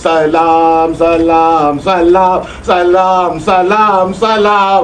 सलाम सलाम सलाम सलाम सलाम सलाम सलाम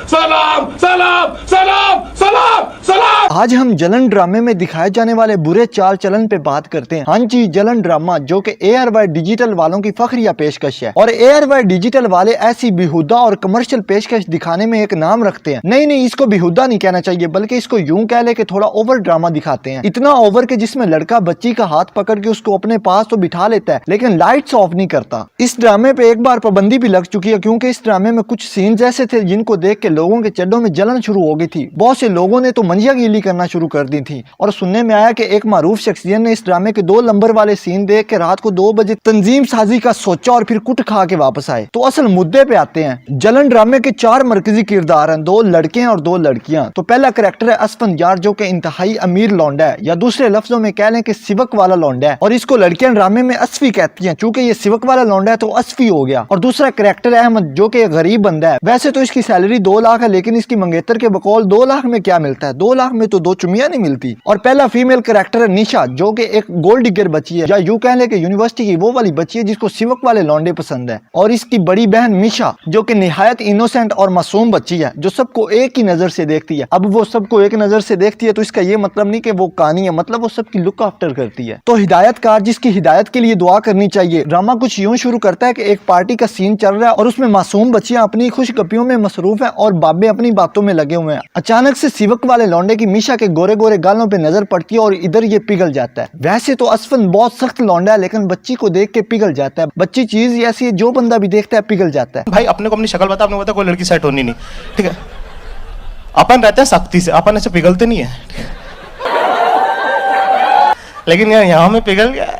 सलाम सलाम सलाम सलाम सलाम। आज हम जलन ड्रामे में दिखाए जाने वाले बुरे चाल चलन पे बात करते हैं। हाँ जी, जलन ड्रामा जो कि ARY डिजिटल वालों की फखरिया पेशकश है और ARY डिजिटल वाले ऐसी बेहुदा और कमर्शियल पेशकश दिखाने में एक नाम रखते हैं। नहीं, इसको बेहुदा नहीं कहना चाहिए, बल्कि इसको यूं कह ले कि थोड़ा ओवर ड्रामा दिखाते हैं। इतना ओवर के जिसमें लड़का बच्ची का हाथ पकड़ के उसको अपने पास तो बिठा लेता है लेकिन लाइट्स ऑफ नहीं करता। इस ड्रामे पे एक बार पाबंदी भी लग चुकी है क्योंकि इस ड्रामे में कुछ सीन्स ऐसे थे जिनको देख के लोगों के चड्डों में जलन शुरू हो गई थी। बहुत से लोगों ने तो मंजियागीली करना शुरू कर दी थी और सुनने में आया कि एक मारूफ शख्सियत ने इस ड्रामे के 2 नंबर वाले सीन देख के रात को 2 बजे तंजीम साजी का सोचा और फिर कुट खा के वापस आए। तो असल मुद्दे पे आते हैं। जलन ड्रामे के 4 मरकजी किरदार हैं, 2 लड़के हैं और 2 लड़कियां। तो पहला कैरेक्टर है असफंजार जो कि इंतहाई अमीर लौंडा है, या दूसरे लफ्जों में कह लें कि सिवक वाला लौंडा है, और इसको लड़कियां ड्रामे में असफी कहती हैं। चूंकि ये सिवक वाला लौंडा है तो असफी हो गया। और दूसरा कैरेक्टर है अहमद जो कि गरीब बंदा है। वैसे तो इसकी सैलरी 2 लाख है लेकिन इसकी मंगेतर के बकौल 2 लाख में क्या मिलता है, 2 लाख में तो 2 चुमिया नहीं मिलती। और पहला फीमेल कैरेक्टर है निशा जो कि एक गोल्ड डिगर बच्ची है, या यूं कह ले कि यूनिवर्सिटी की वो वाली बच्ची है जिसको सिवक वाले लौंडे पसंद है। और इसकी बड़ी बहन मिशा जो कि निहायत इनोसेंट और मासूम बच्ची है जो सबको एक ही नजर से देखती है। अब वो सबको एक नजर से देखती है तो इसका ये मतलब नहीं कि वो कानी है, मतलब वो सबकी लुक आफ्टर करती है। तो हिदायतकार जिसकी हिदायत के लिए दुआ करनी चाहिए। ड्रामा कुछ यूं शुरू करता है कि एक पार्टी का सीन चल रहा है और उसमें मासूम बच्चियां अपनी खुशगपियों में मसरूफ हैं और बाबे अपनी बातों में लगे हुए हैं। अचानक से सिवक वाले लौंडे की मिशा के गोरे गोरे गालों पे नजर पड़ती है और इधर ये पिघल जाता है। वैसे तो असफन बहुत सख्त लौंडा है लेकिन बच्ची को देख के पिघल जाता है। बच्ची चीज ऐसी है जो बंदा भी देखता है पिघल जाता है। भाई अपने को अपनी शक्ल बता, अपने को बता कोई लड़की सेट होनी नहीं, ठीक है। अपन रहते हैं सख्ती से, अपन ऐसे पिघलते नहीं है, लेकिन यहाँ में पिघल गया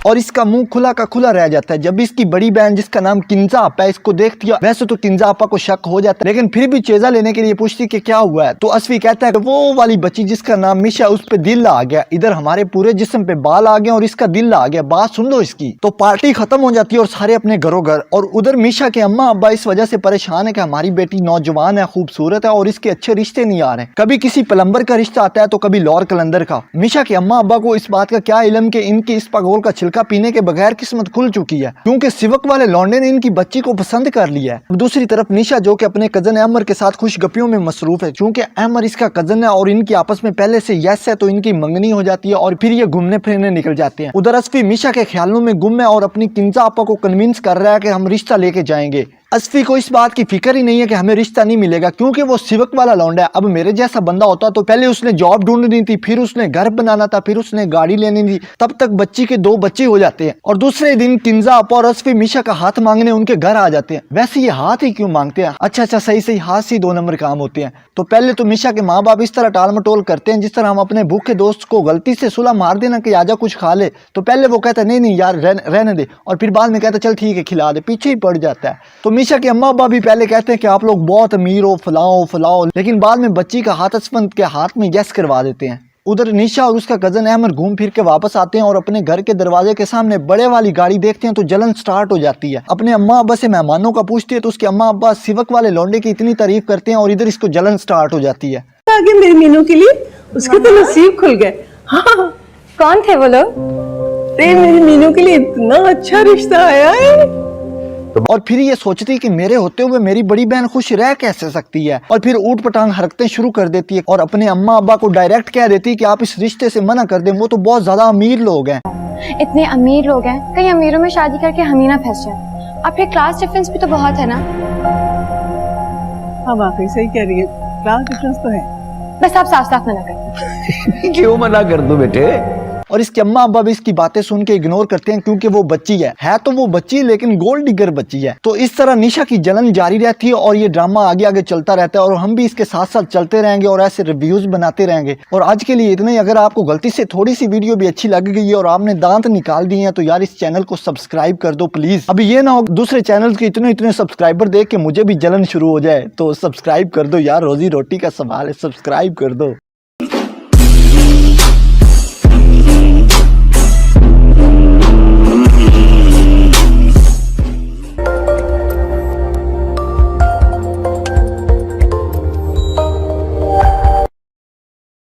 और इसका मुंह खुला का खुला रह जाता है। जब इसकी बड़ी बहन जिसका नाम किंजा आपा है इसको देखती है, वैसे तो किंजा आपा को शक हो जाता है लेकिन फिर भी चेजा लेने के लिए पूछती कि क्या हुआ है। तो असफी कहता है कि वो वाली बच्ची जिसका नाम मिशा उस पे दिल आ गया, इधर हमारे पूरे जिस्म पे बाल आ गए और इसका दिल आ गया, बात सुन लो इसकी। तो पार्टी खत्म हो जाती है और सारे अपने घरों घर। और उधर मिशा के अम्मा अब्बा इस वजह से परेशान है कि हमारी बेटी नौजवान है, खूबसूरत है और इसके अच्छे रिश्ते नहीं आ रहे। कभी किसी प्लम्बर का रिश्ता आता है तो कभी लॉर कलंदर का। मिशा के अम्मा अब्बा को इस बात का क्या इल्म कि इनकी इस पगोल का छिलका पीने के बगैर किस्मत खुल चुकी है क्योंकि सिवक वाले लौंडे ने इनकी बच्ची को पसंद कर लिया है। दूसरी तरफ निशा जो कि अपने कजन अमर के साथ खुशगपियों में मसरूफ है। क्योंकि अमर इसका कजन है और इनकी आपस में पहले से यस है तो इनकी मंगनी हो जाती है और फिर ये घूमने फिरने निकल जाते हैं। उधर असफी मिशा के ख्यालों में गुम है और अपनी किंजा आपा को कन्विंस कर रहा है कि हम रिश्ता लेके जाएंगे। असफी को इस बात की फिक्र ही नहीं है कि हमें रिश्ता नहीं मिलेगा क्योंकि वो सिवक वाला लौंडा है। अब मेरे जैसा बंदा होता तो पहले उसने जॉब ढूंढनी थी, फिर उसने घर बनाना था, फिर उसने गाड़ी लेनी थी, तब तक बच्ची के 2 बच्चे हो जाते हैं। और दूसरे दिन किंजा आपा और असफी मिशा का हाथ मांगने उनके घर आ जाते हैं। वैसे ये हाथ ही क्यों मांगते हैं? अच्छा सही हाथ से 2 नंबर काम होते हैं। तो पहले तो मिशा के माँ बाप इस तरह टाल मटोल करते हैं जिस तरह हम अपने भूखे दोस्त को गलती से सुला मार देना कि आजा कुछ खा ले। तो पहले वो कहता है नहीं यार रहने दे, और फिर बाद में कहता चल ठीक है खिला दे, पीछे ही पड़ जाता है। तो मिशा के अम्मा अब्बा पहले कहते हैं कि आप लोग बहुत अमीर हो, फलाओ, लेकिन बाद में बच्ची का हाथ असफंद के हाथ में यस करवा देते हैं। उधर निशा और उसका कजन अहमद घूम फिर के वापस आते हैं और अपने घर के दरवाजे के सामने बड़े वाली गाड़ी देखते हैं तो जलन स्टार्ट हो जाती है। अपने अम्मा अब्बा से मेहमानों का पूछती है तो उसके अम्मा अब्बा सिवक वाले लौंडे की इतनी तारीफ करते हैं और इधर इसको जलन स्टार्ट हो जाती है। आगे मेरी मीनू के लिए उसके तो नसीब खुल गए। हाँ, कौन थे वो लोग? मेरी मीनू के लिए इतना अच्छा रिश्ता आया है। और फिर ये सोचती है कि मेरे होते हुए मेरी बड़ी बहन खुश रह कैसे सकती है, और फिर ऊट पटांग हरकतें शुरू कर देती है और अपने अम्मा अब्बा को डायरेक्ट कह देती है कि आप इस रिश्ते से मना कर दें, वो तो बहुत ज्यादा अमीर लोग हैं। इतने अमीर लोग हैं, कहीं अमीरों में शादी करके हम ही ना फंस जाए। और फिर क्लास डिफरेंस भी तो बहुत है ना। हाँ वाकई सही कह रही है, क्लास डिफरेंस तो है। बस आप साफ साफ मना कर क्यों मना कर दूं बेटे? और इसके अम्मा अब्बा भी इसकी बातें सुन के इग्नोर करते हैं क्योंकि वो बच्ची है तो वो बच्ची लेकिन गोल्ड डिगर बच्ची है। तो इस तरह निशा की जलन जारी रहती है और ये ड्रामा आगे आगे चलता रहता है और हम भी इसके साथ साथ चलते रहेंगे और ऐसे रिव्यूज बनाते रहेंगे। और आज के लिए इतना ही। अगर आपको गलती से थोड़ी सी वीडियो भी अच्छी लग गई है और आपने दांत निकाल दिए हैं तो यार इस चैनल को सब्सक्राइब कर दो प्लीज। अभी ये ना हो दूसरे चैनल के इतने सब्सक्राइबर देख के मुझे भी जलन शुरू हो जाए, तो सब्सक्राइब कर दो यार, रोजी रोटी का सवाल है, सब्सक्राइब कर दो।